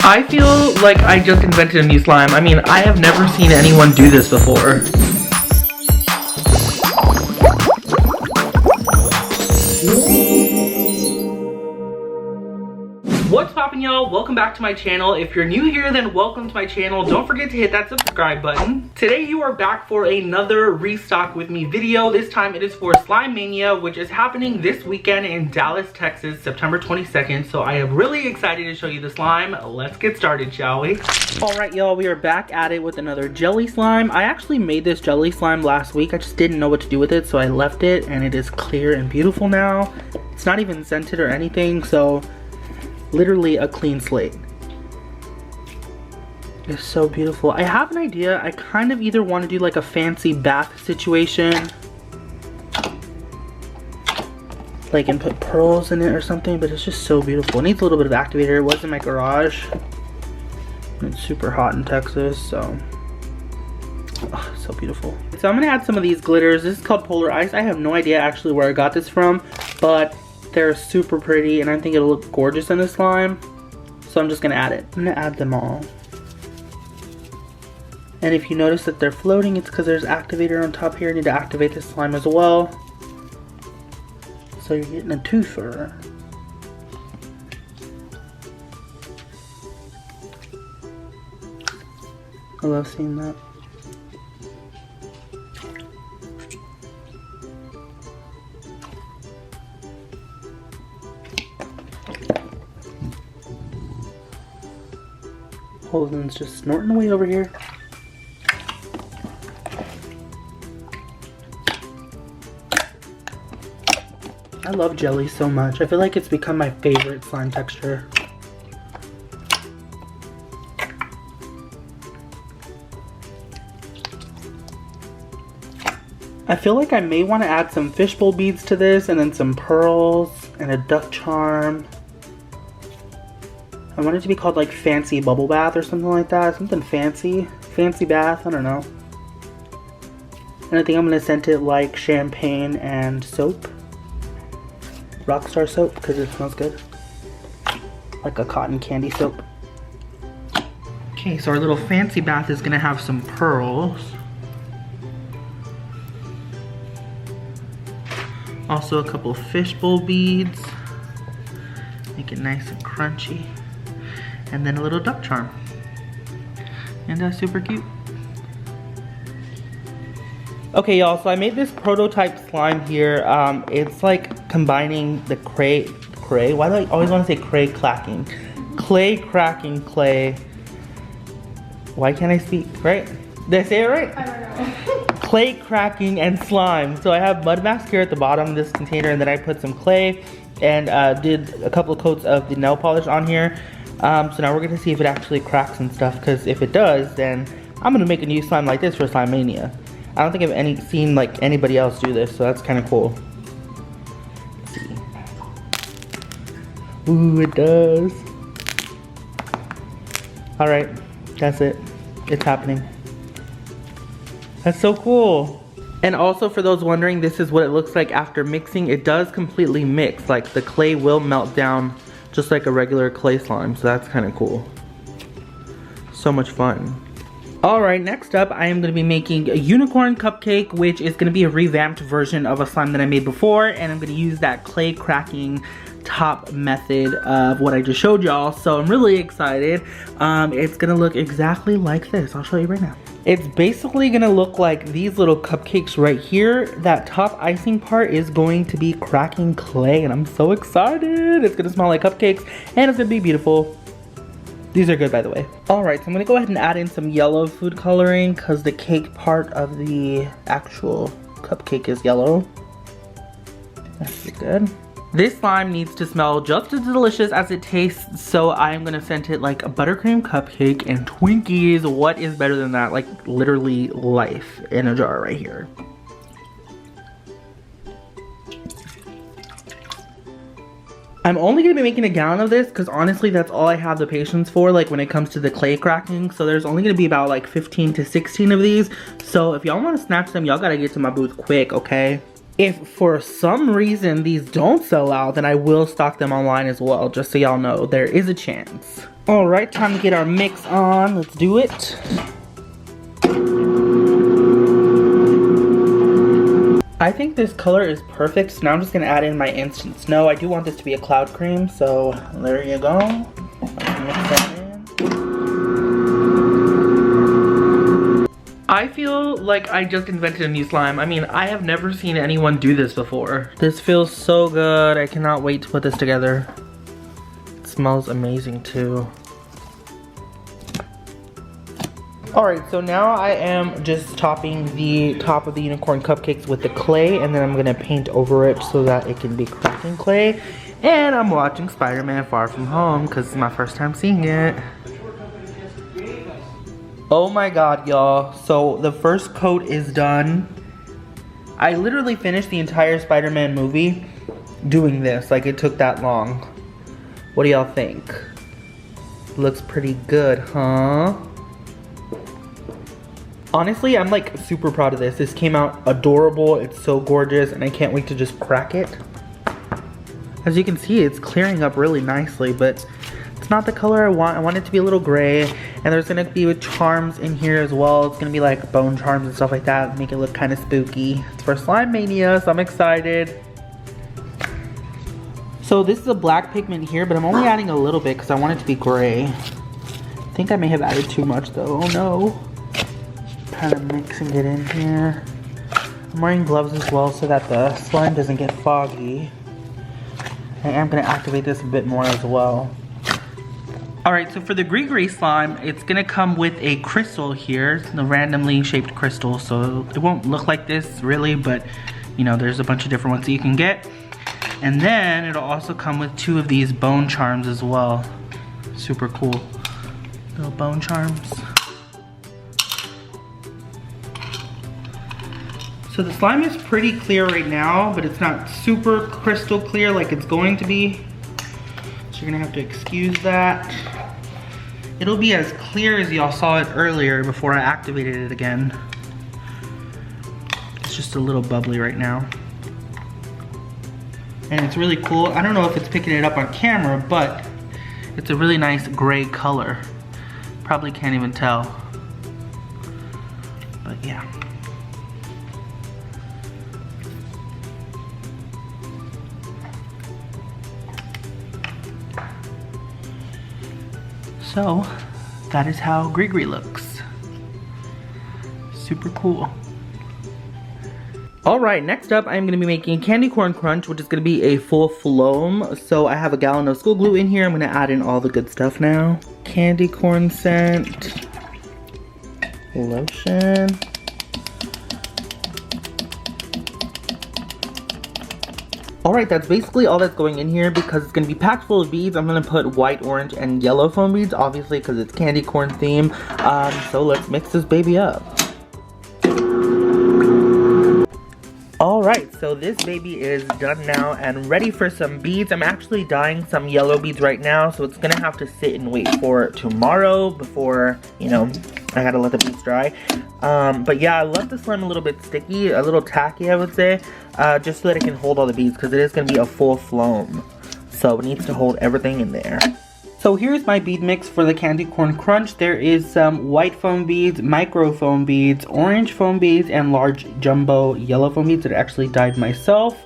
I feel like I just invented a new slime. I mean, I have never seen anyone do this before. What's poppin', y'all? Welcome back to my channel. If you're new here, then welcome to my channel. Don't forget to hit that subscribe button. Today you are back for another restock with me video. This time it is for Slime Mania, which is happening this weekend in Dallas, Texas, September 22nd. So I am really excited to show you the slime. Let's get started, shall we? All right, y'all, we are back at it with another jelly slime. I actually made this jelly slime last week. I just didn't know what to do with it, so I left it, and it is clear and beautiful now. It's not even scented or anything, so literally a clean slate. It's so beautiful. I have an idea. I kind of either want to do like a fancy bath situation, like and put pearls in it or something, but it's just so beautiful. It needs a little bit of activator. It was in my garage. It's super hot in Texas, so oh, so beautiful. So I'm gonna add some of these glitters. This is called Polar Ice. I have no idea actually where I got this from, but they're super pretty and I think it'll look gorgeous in the slime. So I'm just gonna add it. I'm gonna add them all. And if you notice that they're floating, it's because there's activator on top here. I need to activate this slime as well. So you're getting a twofer. I love seeing that. Holden's just snorting away over here. I love jelly so much. I feel like it's become my favorite slime texture. I feel like I may want to add some fishbowl beads to this, and then some pearls and a duck charm. I want it to be called like Fancy Bubble Bath or something like that. Something fancy. Fancy bath, I don't know. And I think I'm going to scent it like champagne and soap. Rockstar soap, because it smells good. Like a cotton candy soap. Okay, so our little fancy bath is going to have some pearls. Also a couple fishbowl beads. Make it nice and crunchy. And then a little duck charm. And that's super cute. Okay, y'all, so I made this prototype slime here. It's like combining the cray, why do I always want to say cray clacking? Clay cracking clay. Why can't I speak, right? Did I say it right? I don't know. Clay cracking and slime. So I have mud mask here at the bottom of this container, and then I put some clay and did a couple of coats of the nail polish on here. So now we're gonna see if it actually cracks and stuff, because if it does, then I'm gonna make a new slime like this for Slime Mania. I don't think I've seen like anybody else do this, so that's kind of cool. Let's see. Ooh, it does. All right, that's it. It's happening. That's so cool. And also for those wondering, this is what it looks like after mixing. It does completely mix, like the clay will melt down just like a regular clay slime, so that's kind of cool. So much fun. Alright, next up I am going to be making a unicorn cupcake, which is going to be a revamped version of a slime that I made before, and I'm going to use that clay cracking top method of what I just showed y'all, so I'm really excited. It's going to look exactly like this. I'll show you right now. It's basically going to look like these little cupcakes right here. That top icing part is going to be cracking clay, and I'm so excited. It's going to smell like cupcakes, and it's going to be beautiful. These are good, by the way. Alright, so I'm going to go ahead and add in some yellow food coloring, because the cake part of the actual cupcake is yellow. That's good. This slime needs to smell just as delicious as it tastes, so I'm gonna scent it like a buttercream cupcake and Twinkies. What is better than that? Like literally life in a jar right here. I'm only gonna be making a gallon of this because honestly that's all I have the patience for, like when it comes to the clay cracking. So there's only gonna be about like 15 to 16 of these. So if y'all wanna snatch them, y'all gotta get to my booth quick, okay? If for some reason these don't sell out, then I will stock them online as well, just so y'all know there is a chance. Alright, time to get our mix on. Let's do it. I think this color is perfect, so now I'm just gonna add in my instant snow. I do want this to be a cloud cream, so there you go. Let's mix that in. I feel like I just invented a new slime. I mean, I have never seen anyone do this before. This feels so good. I cannot wait to put this together. It smells amazing too. Alright, so now I am just topping the top of the unicorn cupcakes with the clay, and then I'm gonna paint over it so that it can be cracking clay. And I'm watching Spider-Man Far From Home because it's my first time seeing it. Oh my god, y'all. So the first coat is done. I literally finished the entire Spider-Man movie doing this. Like, it took that long. What do y'all think? Looks pretty good, huh? Honestly, I'm like super proud of this. This came out adorable. It's so gorgeous, and I can't wait to just crack it. As you can see, it's clearing up really nicely, but it's not the color I want. I want it to be a little gray, and there's gonna be charms in here as well. It's gonna be like bone charms and stuff like that, make it look kind of spooky. It's for Slime Mania, so I'm excited. So this is a black pigment here, but I'm only adding a little bit because I want it to be gray. I think I may have added too much though. Oh no. Kind of mixing it in here. I'm wearing gloves as well so that the slime doesn't get foggy. I am going to activate this a bit more as well. Alright, so for the gris slime, it's going to come with a crystal here, the randomly shaped crystal, so it won't look like this really, but you know, there's a bunch of different ones that you can get. And then it'll also come with 2 of these bone charms as well. Super cool. Little bone charms. So the slime is pretty clear right now, but it's not super crystal clear like it's going to be. So you're gonna have to excuse that. It'll be as clear as y'all saw it earlier before I activated it again. It's just a little bubbly right now. And it's really cool. I don't know if it's picking it up on camera, but it's a really nice gray color. Probably can't even tell. But yeah. So, that is how Grigri looks. Super cool. Alright, next up I'm going to be making candy corn crunch, which is going to be a full floam. So I have a gallon of school glue in here. I'm going to add in all the good stuff now. Candy corn scent. Lotion. Alright, that's basically all that's going in here because it's going to be packed full of beads. I'm going to put white, orange, and yellow foam beads, obviously because it's candy corn theme. So let's mix this baby up. Alright, so this baby is done now and ready for some beads. I'm actually dyeing some yellow beads right now, so it's going to have to sit and wait for tomorrow before, you know, I gotta let the beads dry. But yeah, I left the slime a little bit sticky, a little tacky I would say, just so that it can hold all the beads because it is going to be a full floam. So it needs to hold everything in there. So here's my bead mix for the candy corn crunch. There is some white foam beads, micro foam beads, orange foam beads, and large jumbo yellow foam beads that I actually dyed myself.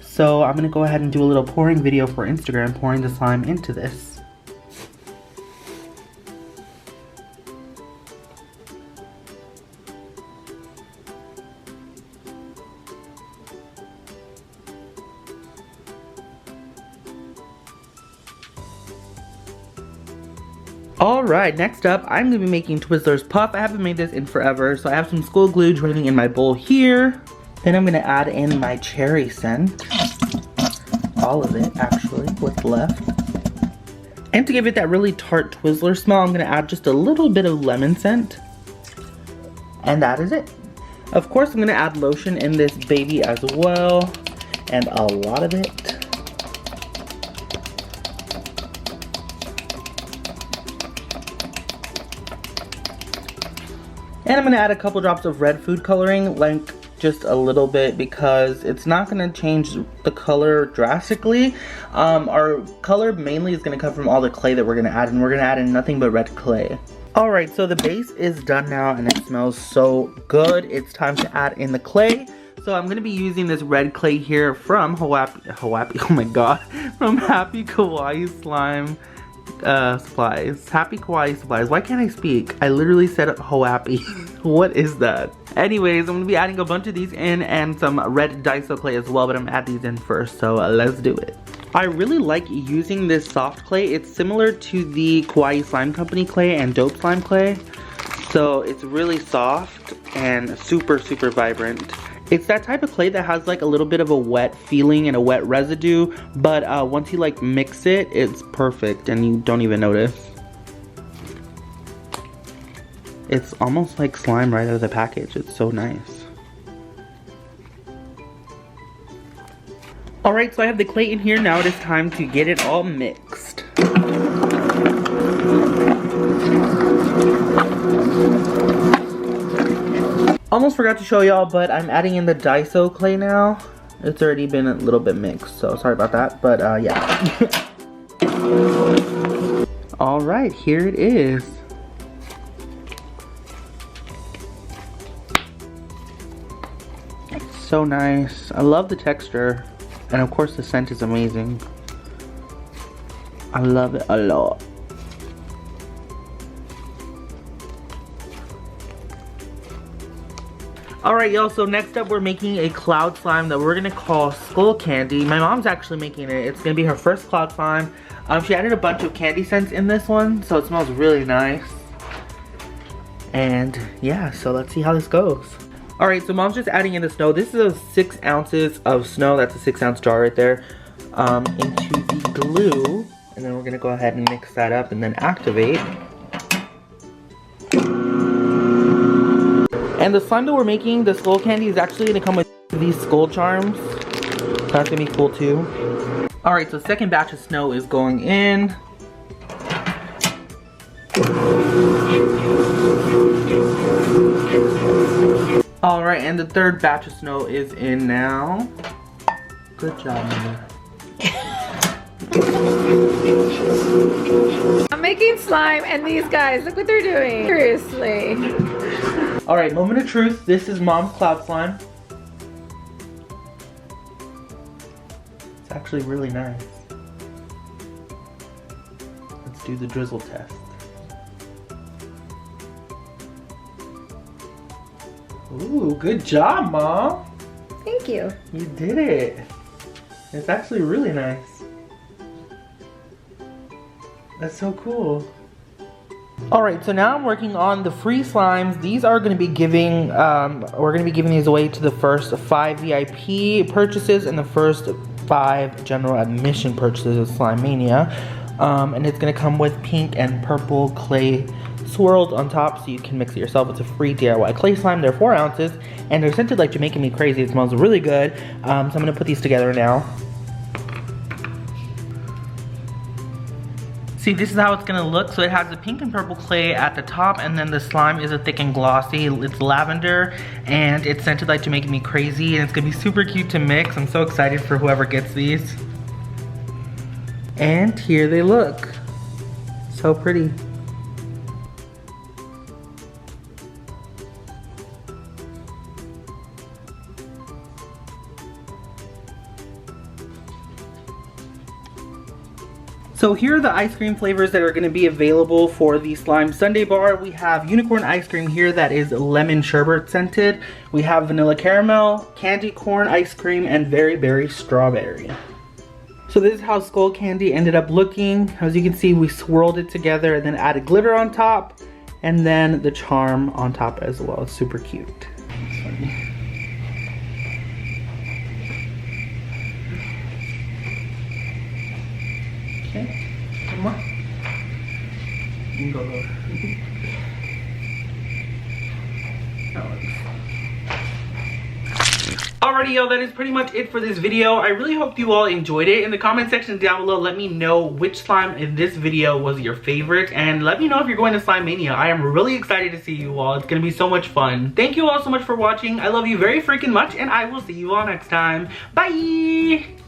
So I'm gonna go ahead and do a little pouring video for Instagram, pouring the slime into this. Alright, next up, I'm going to be making Twizzlers Puff. I haven't made this in forever, so I have some school glue draining in my bowl here. Then I'm going to add in my cherry scent. All of it, actually, what's left. And to give it that really tart Twizzler smell, I'm going to add just a little bit of lemon scent. And that is it. Of course, I'm going to add lotion in this baby as well. And a lot of it. And I'm going to add a couple drops of red food coloring, like just a little bit because it's not going to change the color drastically. Our color mainly is going to come from all the clay that we're going to add, and we're going to add in nothing but red clay. Alright, so the base is done now and it smells so good. It's time to add in the clay. So I'm going to be using this red clay here from oh my god, from Happy Kawaii Slime Supplies. Happy Kawaii Supplies. Why can't I speak? I literally said Hoappy. What is that? Anyways, I'm going to be adding a bunch of these in and some red Daiso clay as well, but I'm going to add these in first, so let's do it. I really like using this soft clay. It's similar to the Kawaii Slime Company clay and Dope Slime clay. So it's really soft and super, super vibrant. It's that type of clay that has like a little bit of a wet feeling and a wet residue, but once you like mix it, it's perfect and you don't even notice. It's almost like slime right out of the package. It's so nice. Alright, so I have the clay in here. Now it is time to get it all mixed. Almost forgot to show y'all, but I'm adding in the Daiso clay now. It's already been a little bit mixed, so sorry about that, but yeah. Alright, here it is. It's so nice. I love the texture, and of course the scent is amazing. I love it a lot. Alright y'all, so next up we're making a cloud slime that we're gonna call Skull Candy. My mom's actually making it. It's gonna be her first cloud slime. She added a bunch of candy scents in this one, so it smells really nice. And yeah, so let's see how this goes. Alright, so mom's just adding in the snow. This is 6 ounces of snow. That's a 6-ounce jar right there. Into the glue. And then we're gonna go ahead and mix that up and then activate. And the slime that we're making, the skull candy, is actually going to come with these skull charms. So that's going to be cool too. Alright, so second batch of snow is going in. Alright, and the third batch of snow is in now. Good job, Mania. I'm making slime and these guys, look what they're doing. Seriously. Alright, moment of truth. This is mom's cloud slime. It's actually really nice. Let's do the drizzle test. Ooh, good job, Mom. Thank you. You did it. It's actually really nice. That's so cool. Alright, so now I'm working on the free slimes. These are going to be giving, we're going to be giving these away to the first 5 VIP purchases and the first 5 general admission purchases of Slime Mania. And it's going to come with pink and purple clay swirls on top so you can mix it yourself. It's a free DIY clay slime. They're 4 ounces and they're scented like Jamaican Me Crazy. It smells really good. So I'm going to put these together now. See, this is how it's gonna look. So it has the pink and purple clay at the top, and then the slime is a thick and glossy. It's lavender, and it's scented like Jamaican Me Crazy, and it's gonna be super cute to mix. I'm so excited for whoever gets these. And here they look. So pretty. So here are the ice cream flavors that are going to be available for the Slime Sundae Bar. We have unicorn ice cream here that is lemon sherbet scented. We have vanilla caramel, candy corn ice cream, and very berry strawberry. So this is how Skull Candy ended up looking. As you can see, we swirled it together and then added glitter on top, and then the charm on top as well. It's super cute. Okay, one more. You can go lower. That works. Alrighty, y'all, that is pretty much it for this video. I really hope you all enjoyed it. In the comment section down below, let me know which slime in this video was your favorite, and let me know if you're going to Slime Mania. I am really excited to see you all. It's gonna be so much fun. Thank you all so much for watching. I love you very freaking much, and I will see you all next time. Bye!